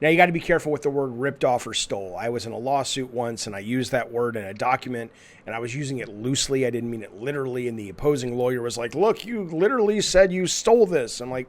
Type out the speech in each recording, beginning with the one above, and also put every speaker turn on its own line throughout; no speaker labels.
Now, you got to be careful with the word ripped off or stole. I was in a lawsuit once, and I used that word in a document, and I was using it loosely. I didn't mean it literally, and the opposing lawyer was like, look, you literally said you stole this. I'm like,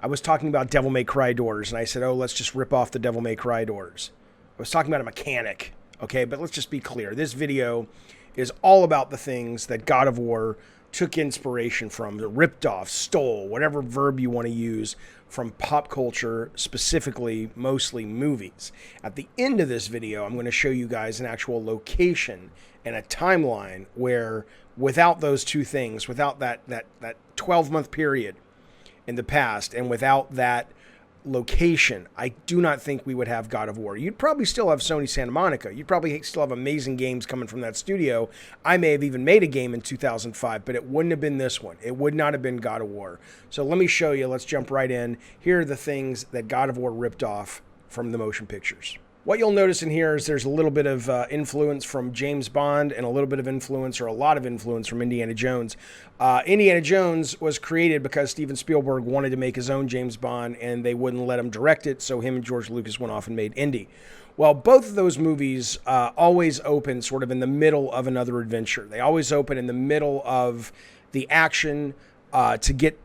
I was talking about Devil May Cry doors, and I said, oh, let's just rip off the Devil May Cry doors. I was talking about a mechanic, okay? But let's just be clear. This video is all about the things that God of War took inspiration from, the ripped off, stole, whatever verb you want to use, from pop culture, specifically, mostly movies. At the end of this video, I'm going to show you guys an actual location and a timeline where, without those two things, without that 12-month period in the past, and without that location, I do not think we would have God of War. You'd probably still have Sony Santa Monica. You'd probably still have amazing games coming from that studio. I may have even made a game in 2005, but it wouldn't have been this one. It would not have been God of War. So let me show you. Let's jump right in. Here are the things that God of War ripped off from the motion pictures. What you'll notice in here is there's a little bit of influence from James Bond and a little bit of influence, or a lot of influence, from Indiana Jones. Indiana Jones was created because Steven Spielberg wanted to make his own James Bond, and they wouldn't let him direct it, so him and George Lucas went off and made Indy. Well, both of those movies always open sort of in the middle of another adventure. They always open in the middle of the action to get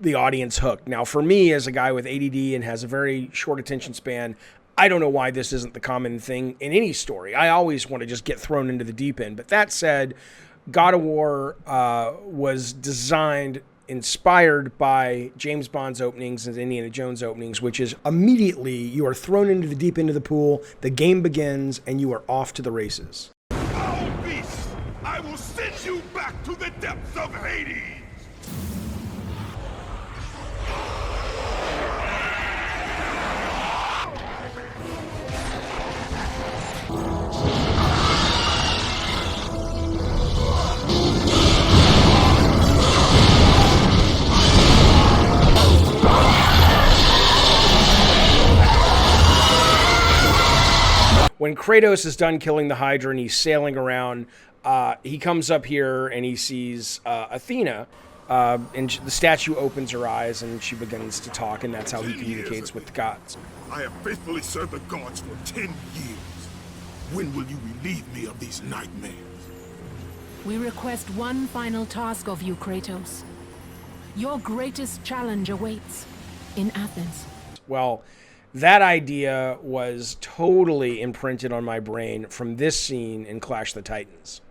the audience hooked. Now, for me, as a guy with ADD and has a very short attention span, I don't know why this isn't the common thing in any story. I always want to just get thrown into the deep end. But that said, God of War was designed, inspired by James Bond's openings and Indiana Jones openings, which is immediately you are thrown into the deep end of the pool, the game begins, and you are off to the races.
Foul beast! I will send you back to the depths of Hades!
When Kratos is done killing the Hydra and he's sailing around, he comes up here and he sees Athena, and the statue opens her eyes and she begins to talk, and that's how he communicates with the gods.
I have faithfully served the gods for 10 years. When will you relieve me of these nightmares?
We request one final task of you, Kratos. Your greatest challenge awaits in Athens.
Well, that idea was totally imprinted on my brain from this scene in Clash of the Titans.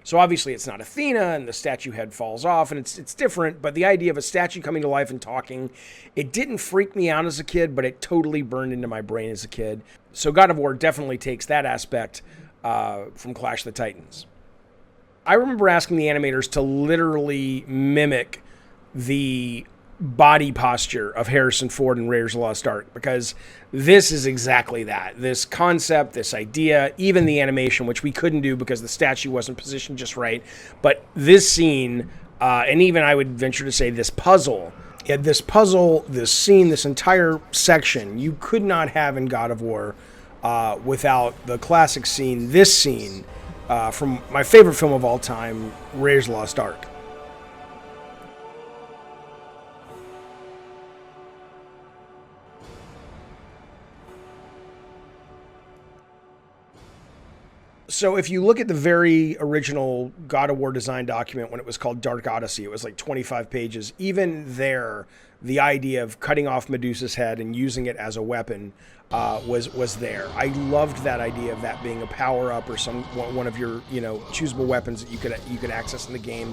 So obviously it's not Athena, and the statue head falls off, and it's different, but the idea of a statue coming to life and talking, it didn't freak me out as a kid, but it totally burned into my brain as a kid. So God of War definitely takes that aspect from Clash of the Titans. I remember asking the animators to literally mimic the body posture of Harrison Ford in Raiders of the Lost Ark, because this is exactly that. This concept, this idea, even the animation, which we couldn't do because the statue wasn't positioned just right, but this scene, and even I would venture to say this puzzle, this scene, this entire section, you could not have in God of War without the classic scene, this scene, from my favorite film of all time, Raiders of the Lost Ark. So if you look at the very original God of War design document when it was called Dark Odyssey, it was like 25 pages. Even there, the idea of cutting off Medusa's head and using it as a weapon was there. I loved that idea of that being a power-up or one of your choosable weapons that you could access in the game.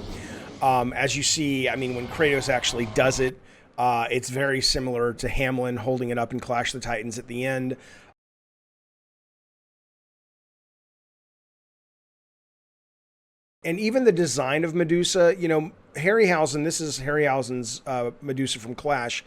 As you see, I mean, when Kratos actually does it, it's very similar to Hamlin holding it up in Clash of the Titans at the end. And even the design of Medusa, Harryhausen, this is Harryhausen's Medusa from Clash.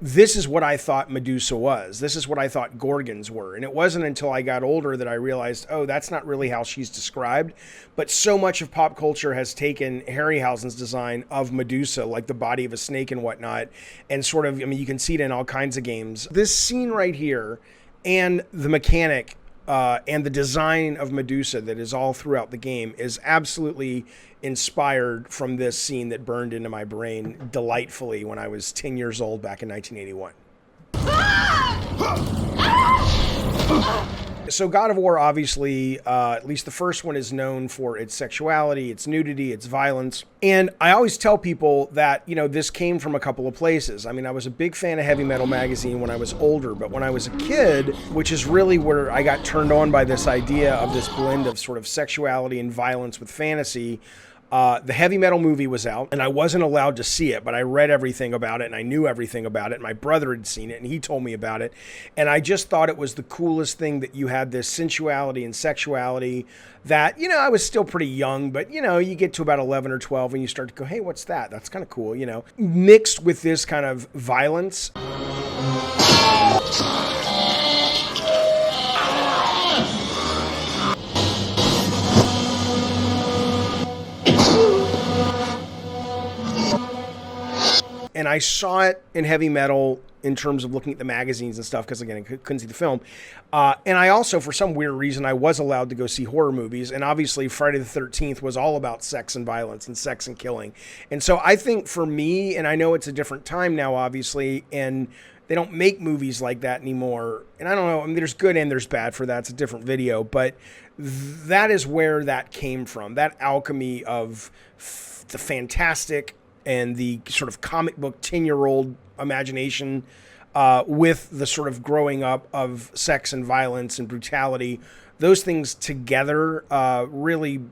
This is what I thought Medusa was. This is what I thought Gorgons were. And it wasn't until I got older that I realized, oh, that's not really how she's described. But so much of pop culture has taken Harryhausen's design of Medusa, like the body of a snake and whatnot, and sort of, you can see it in all kinds of games. This scene right here and the mechanic and the design of Medusa that is all throughout the game is absolutely inspired from this scene that burned into my brain delightfully when I was 10 years old back in 1981. So God of War, obviously, at least the first one, is known for its sexuality, its nudity, its violence. And I always tell people that, this came from a couple of places. I mean, I was a big fan of Heavy Metal magazine when I was older, but when I was a kid, which is really where I got turned on by this idea of this blend of sort of sexuality and violence with fantasy, the Heavy Metal movie was out, and I wasn't allowed to see it, but I read everything about it, and I knew everything about it. My brother had seen it, and he told me about it, and I just thought it was the coolest thing that you had this sensuality and sexuality that, I was still pretty young, but, you get to about 11 or 12, and you start to go, hey, what's that? That's kind of cool, mixed with this kind of violence. And I saw it in Heavy Metal in terms of looking at the magazines and stuff, because, again, I couldn't see the film. And I also, for some weird reason, I was allowed to go see horror movies. And obviously, Friday the 13th was all about sex and violence and sex and killing. And so I think for me, and I know it's a different time now, obviously, and they don't make movies like that anymore. And I don't know, I mean, there's good and there's bad for that. It's a different video. But that is where that came from, that alchemy of the fantastic and the sort of comic book 10-year-old imagination with the sort of growing up of sex and violence and brutality. Those things together really,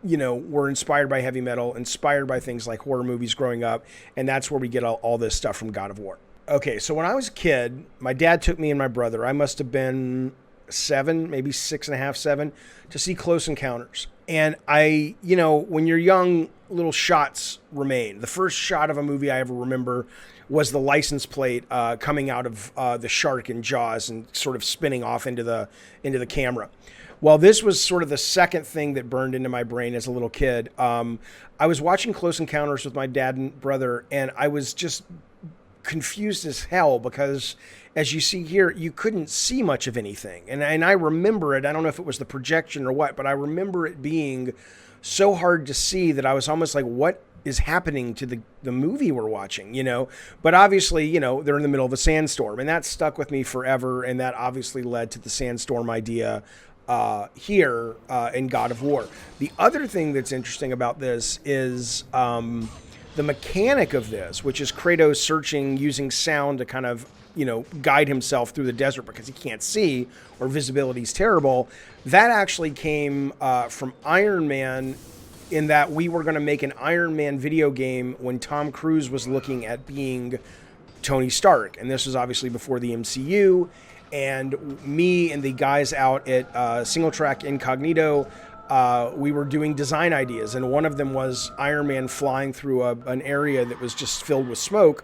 were inspired by Heavy Metal, inspired by things like horror movies growing up, and that's where we get all this stuff from God of War. Okay, so when I was a kid, my dad took me and my brother, I must have been 7, maybe 6.5, 7, to see Close Encounters. And I, when you're young, little shots remain. The first shot of a movie I ever remember was the license plate coming out of the shark in Jaws and sort of spinning off into the camera. Well, this was sort of the second thing that burned into my brain as a little kid. I was watching Close Encounters with my dad and brother, and I was just confused as hell because, as you see here, you couldn't see much of anything. And I remember it. I don't know if it was the projection or what, but I remember it being so hard to see that I was almost like, what is happening to the movie we're watching, But obviously, they're in the middle of a sandstorm, and that stuck with me forever, and that obviously led to the sandstorm idea here in God of War. The other thing that's interesting about this is the mechanic of this, which is Kratos searching using sound to kind of, guide himself through the desert because he can't see or visibility is terrible. That actually came from Iron Man, in that we were going to make an Iron Man video game when Tom Cruise was looking at being Tony Stark. And this was obviously before the MCU. And me and the guys out at Single Track Incognito, we were doing design ideas. And one of them was Iron Man flying through an area that was just filled with smoke.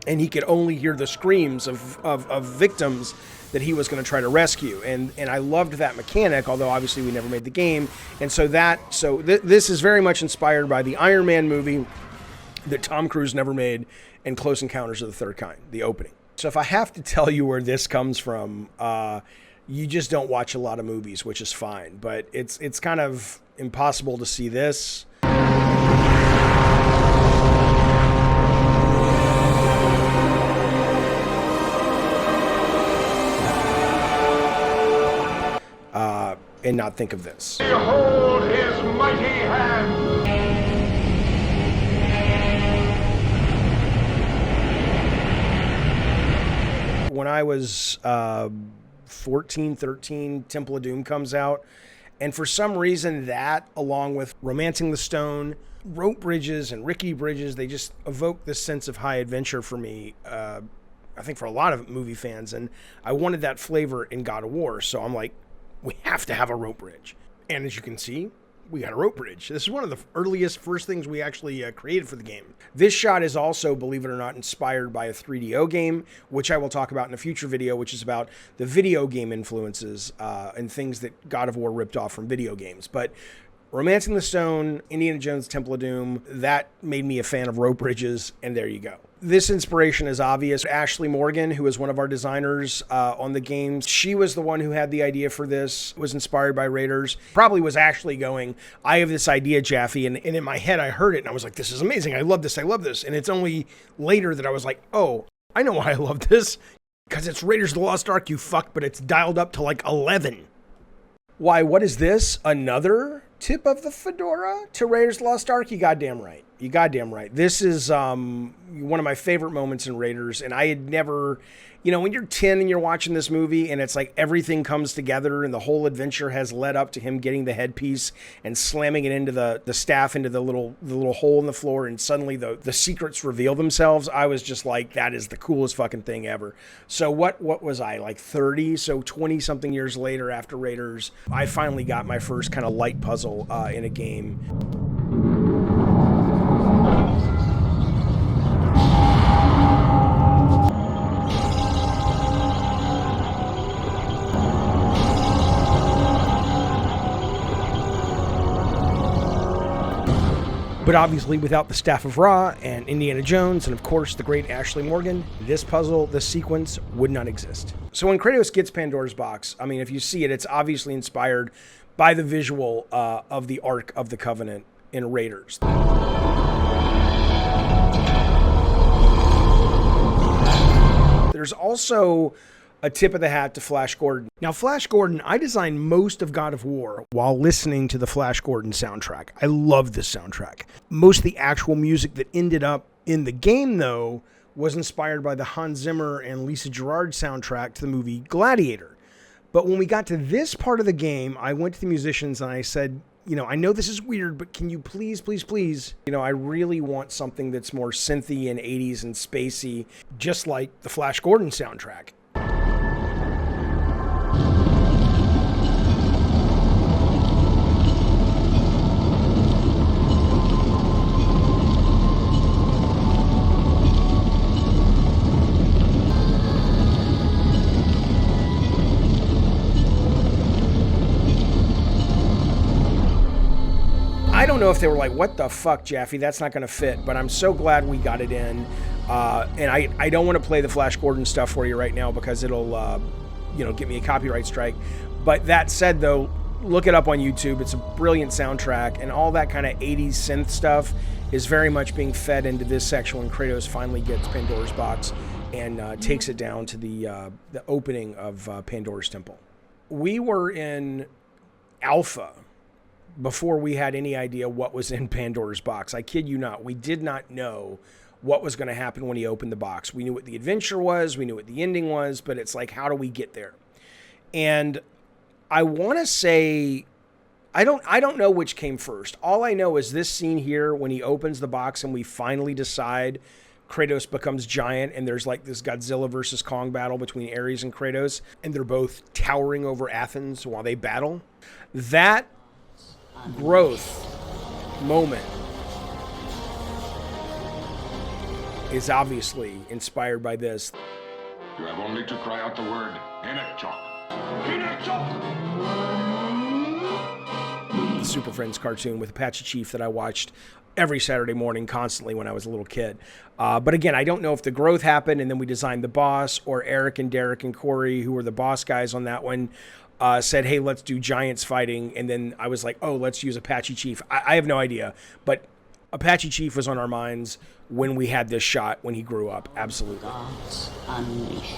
And he could only hear the screams of victims that he was going to try to rescue. And I loved that mechanic, although obviously we never made the game. And so this is very much inspired by the Iron Man movie that Tom Cruise never made, and Close Encounters of the Third Kind, the opening. So if I have to tell you where this comes from, you just don't watch a lot of movies, which is fine. But it's kind of impossible to see this. And not think of this.
Behold his mighty hand!
When I was 14, 13, Temple of Doom comes out. And for some reason that, along with Romancing the Stone, Rope Bridges, and Rickety Bridges, they just evoke this sense of high adventure for me, I think for a lot of movie fans. And I wanted that flavor in God of War. So I'm like, we have to have a rope bridge. And as you can see, we got a rope bridge. This is one of the first things we actually created for the game. This shot is also, believe it or not, inspired by a 3DO game, which I will talk about in a future video, which is about the video game influences and things that God of War ripped off from video games. But Romancing the Stone, Indiana Jones, Temple of Doom, that made me a fan of rope bridges, and there you go. This inspiration is obvious. Ashley Morgan, who is one of our designers on the games, she was the one who had the idea for this, was inspired by Raiders. Probably was Ashley going, I have this idea, Jaffe, and in my head I heard it, and I was like, this is amazing, I love this. And it's only later that I was like, oh, I know why I love this. Because it's Raiders of the Lost Ark, you fuck, but it's dialed up to like 11. Why, what is this? Another tip of the fedora to Raiders of the Lost Ark? You goddamn right. You goddamn right. This is one of my favorite moments in Raiders, and I had never... You know, when you're 10 and you're watching this movie and it's like everything comes together and the whole adventure has led up to him getting the headpiece and slamming it into the staff into the little hole in the floor, and suddenly the secrets reveal themselves, I was just like, that is the coolest fucking thing ever. So what was I, like 30? So 20 something years later after Raiders, I finally got my first kind of light puzzle in a game. But obviously, without the Staff of Ra and Indiana Jones and, of course, the great Ashley Morgan, this puzzle, this sequence would not exist. So when Kratos gets Pandora's box, I mean, if you see it, it's obviously inspired by the visual of the Ark of the Covenant in Raiders. There's also a tip of the hat to Flash Gordon. Now, Flash Gordon, I designed most of God of War while listening to the Flash Gordon soundtrack. I love this soundtrack. Most of the actual music that ended up in the game, though, was inspired by the Hans Zimmer and Lisa Gerrard soundtrack to the movie Gladiator. But when we got to this part of the game, I went to the musicians and I said, you know, I know this is weird, but can you please, you know, I really want something that's more synthy and 80s and spacey, just like the Flash Gordon soundtrack. I don't know if they were like, what the fuck, Jaffe, that's not going to fit, but I'm so glad we got it in. And I don't want to play the Flash Gordon stuff for you right now because it'll, you know, get me a copyright strike. But that said, though, look it up on YouTube. It's a brilliant soundtrack, and all that kind of 80s synth stuff is very much being fed into this section when Kratos finally gets Pandora's box and takes it down to the opening of Pandora's temple. We were in alpha before we had any idea what was in Pandora's box. I kid you not. We did not know what was going to happen when he opened the box. We knew what the adventure was. We knew what the ending was, but it's like, how do we get there? And I want to say, I don't know which came first. All I know is this scene here when he opens the box and we finally decide Kratos becomes giant and there's like this Godzilla versus Kong battle between Ares and Kratos, and they're both towering over Athens while they battle. That growth moment is obviously inspired by this.
You have only to cry out the word Inachok. Inachok!
The Super Friends cartoon with Apache Chief that I watched every Saturday morning constantly when I was a little kid. But again, I don't know if the growth happened and then we designed the boss, or Eric and Derek and Corey, who were the boss guys on that one, said, hey, let's do giants fighting. And then I was like, oh, let's use Apache Chief. I have no idea. But Apache Chief was on our minds when we had this shot, when he grew up. Absolutely.
Gods unleashed.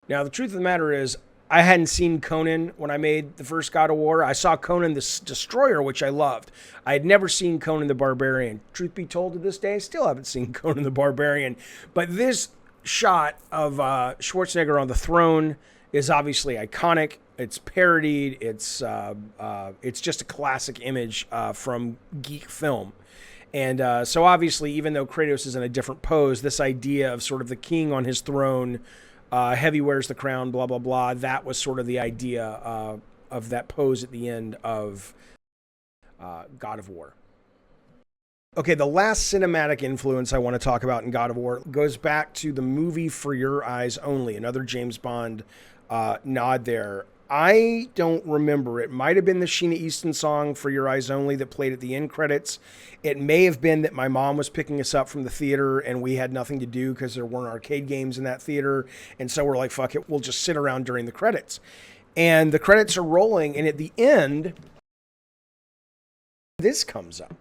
Now, the truth of the matter is, I hadn't seen Conan when I made the first God of War. I saw Conan the Destroyer, which I loved. I had never seen Conan the Barbarian. Truth be told, to this day, I still haven't seen Conan the Barbarian. But this shot of Schwarzenegger on the throne is obviously iconic. It's parodied. It's just a classic image from geek film. And so obviously, even though Kratos is in a different pose, this idea of sort of the king on his throne, heavy wears the crown, blah, blah, blah. That was sort of the idea of that pose at the end of God of War. Okay, the last cinematic influence I want to talk about in God of War goes back to the movie For Your Eyes Only, another James Bond nod there. I don't remember. It might have been the Sheena Easton song For Your Eyes Only that played at the end credits. It may have been that my mom was picking us up from the theater and we had nothing to do because there weren't arcade games in that theater. And so we're like, fuck it, we'll just sit around during the credits. And the credits are rolling, and at the end, this comes up.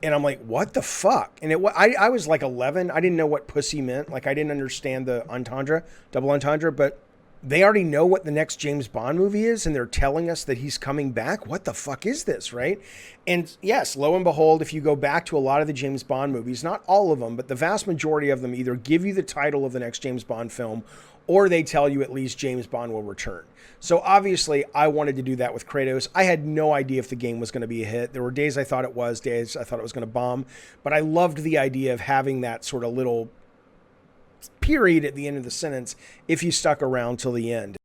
And I'm like, what the fuck? And I was like 11. I didn't know what pussy meant. Like, I didn't understand the entendre, double entendre, but they already know what the next James Bond movie is, and they're telling us that he's coming back. What the fuck is this, right? And yes, lo and behold, if you go back to a lot of the James Bond movies, not all of them, but the vast majority of them either give you the title of the next James Bond film, or they tell you at least James Bond will return. So obviously, I wanted to do that with Kratos. I had no idea if the game was going to be a hit. There were days I thought it was, days I thought it was going to bomb, but I loved the idea of having that sort of little period at the end of the sentence if you stuck around till the end.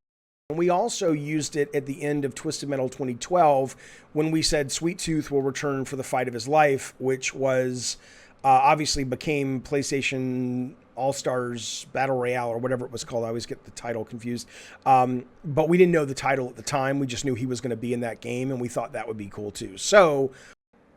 And we also used it at the end of Twisted Metal 2012 when we said Sweet Tooth will return for the fight of his life, which was obviously became PlayStation All-Stars Battle Royale or whatever it was called. I always get the title confused. But we didn't know the title at the time. We just knew he was going to be in that game, and we thought that would be cool too. So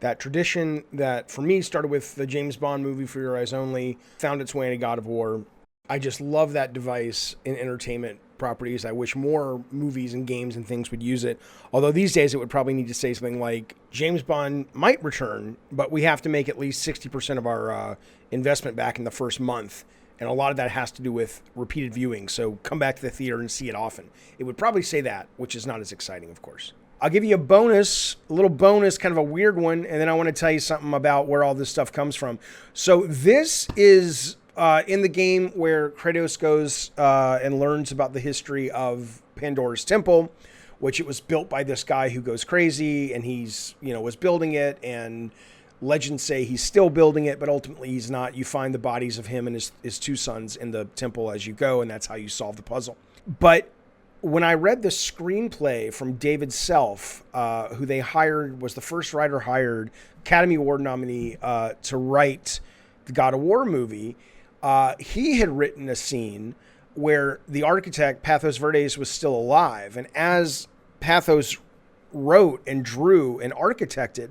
that tradition that for me started with the James Bond movie For Your Eyes Only, found its way into God of War. I just love that device in entertainment properties. I wish more movies and games and things would use it. Although these days it would probably need to say something like James Bond might return, but we have to make at least 60% of our investment back in the first month. And a lot of that has to do with repeated viewing. So come back to the theater and see it often. It would probably say that, which is not as exciting, of course. I'll give you a little bonus, kind of a weird one. And then I want to tell you something about where all this stuff comes from. So this is in the game where Kratos goes and learns about the history of Pandora's Temple, which it was built by this guy who goes crazy, and he's, was building it, and legends say he's still building it, but ultimately he's not. You find the bodies of him and his two sons in the temple as you go, and that's how you solve the puzzle. But when I read the screenplay from David Self, who they hired, was the first writer hired, Academy Award nominee, to write the God of War movie, he had written a scene where the architect, Pathos Verdes, was still alive. And as Pathos wrote and drew and architected,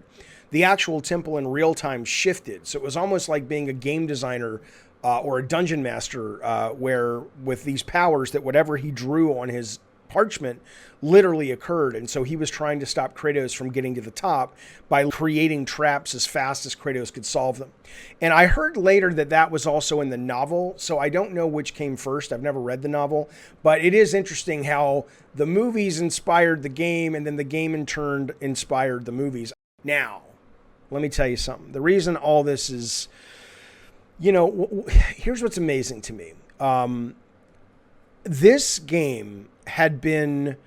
the actual temple in real time shifted. So it was almost like being a game designer or a dungeon master, where with these powers that whatever he drew on his parchment literally occurred. And so he was trying to stop Kratos from getting to the top by creating traps as fast as Kratos could solve them. And I heard later that that was also in the novel. So I don't know which came first. I've never read the novel, but it is interesting how the movies inspired the game, and then the game in turn inspired the movies. Now, let me tell you something. The reason all this is, here's what's amazing to me. This game had been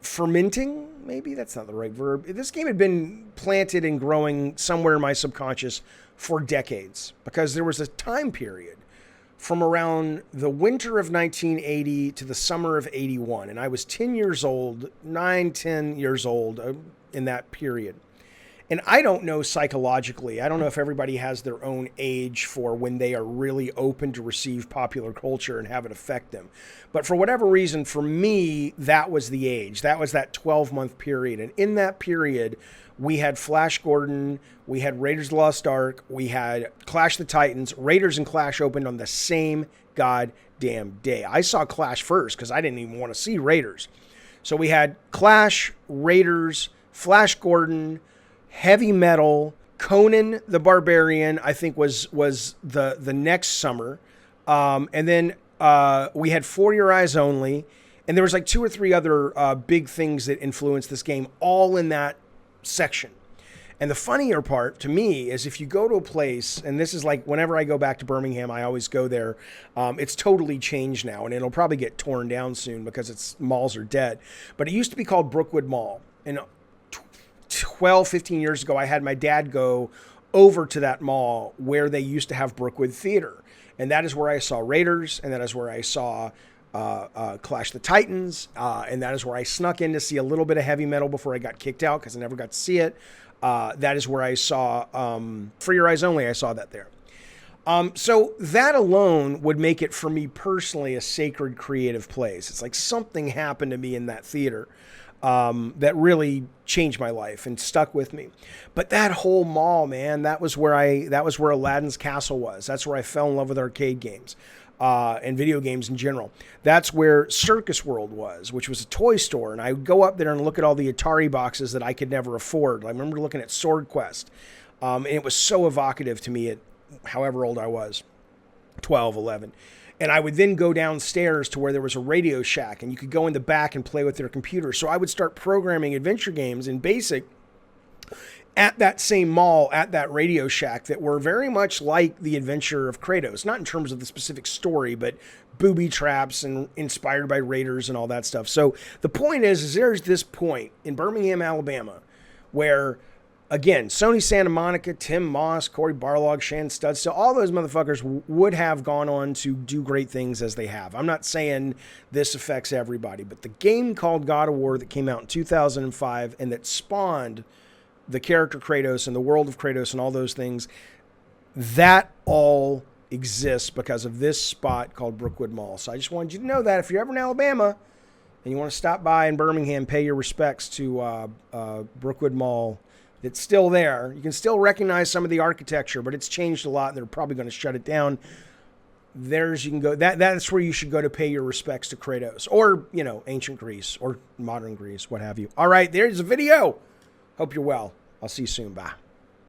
fermenting, maybe that's not the right verb. This game had been planted and growing somewhere in my subconscious for decades, because there was a time period from around the winter of 1980 to the summer of 81. And I was 10 years old, 10 years old in that period. And I don't know psychologically, I don't know if everybody has their own age for when they are really open to receive popular culture and have it affect them. But for whatever reason, for me, that was the age. That was that 12-month period. And in that period, we had Flash Gordon, we had Raiders of the Lost Ark, we had Clash of the Titans. Raiders and Clash opened on the same goddamn day. I saw Clash first because I didn't even want to see Raiders. So we had Clash, Raiders, Flash Gordon, Heavy Metal, Conan the Barbarian, I think was the next summer. And then we had For Your Eyes Only. And there was like 2 or 3 other big things that influenced this game, all in that section. And the funnier part to me is if you go to a place, and this is like whenever I go back to Birmingham, I always go there. It's totally changed now, and it'll probably get torn down soon because its malls are dead. But it used to be called Brookwood Mall. And 12, 15 years ago, I had my dad go over to that mall where they used to have Brookwood Theater. And that is where I saw Raiders, and that is where I saw Clash of the Titans, and that is where I snuck in to see a little bit of Heavy Metal before I got kicked out because I never got to see it. That is where I saw For Your Eyes Only. I saw that there. So that alone would make it, for me personally, a sacred creative place. It's like something happened to me in that theater that really changed my life and stuck with me. But that whole mall, man, that was where Aladdin's Castle was. That's where I fell in love with arcade games and video games in general. That's where Circus World was, which was a toy store. And I would go up there and look at all the Atari boxes that I could never afford. I remember looking at Sword Quest. And it was so evocative to me at however old I was, 12, 11. And I would then go downstairs to where there was a Radio Shack, and you could go in the back and play with their computer. So I would start programming adventure games in BASIC at that same mall, at that Radio Shack, that were very much like the adventure of Kratos. Not in terms of the specific story, but booby traps and inspired by raiders and all that stuff. So the point is there's this point in Birmingham, Alabama, where, again, Sony Santa Monica, Tim Moss, Corey Barlog, Shan Studstill, all those motherfuckers would have gone on to do great things as they have. I'm not saying this affects everybody, but the game called God of War that came out in 2005 and that spawned the character Kratos and the world of Kratos and all those things, that all exists because of this spot called Brookwood Mall. So I just wanted you to know that if you're ever in Alabama and you want to stop by in Birmingham, pay your respects to Brookwood Mall. It's still there. You can still recognize some of the architecture, but it's changed a lot, and they're probably going to shut it down. You can go. That's where you should go to pay your respects to Kratos, or ancient Greece, or modern Greece, what have you. All right, there's a video. Hope you're well. I'll see you soon. Bye.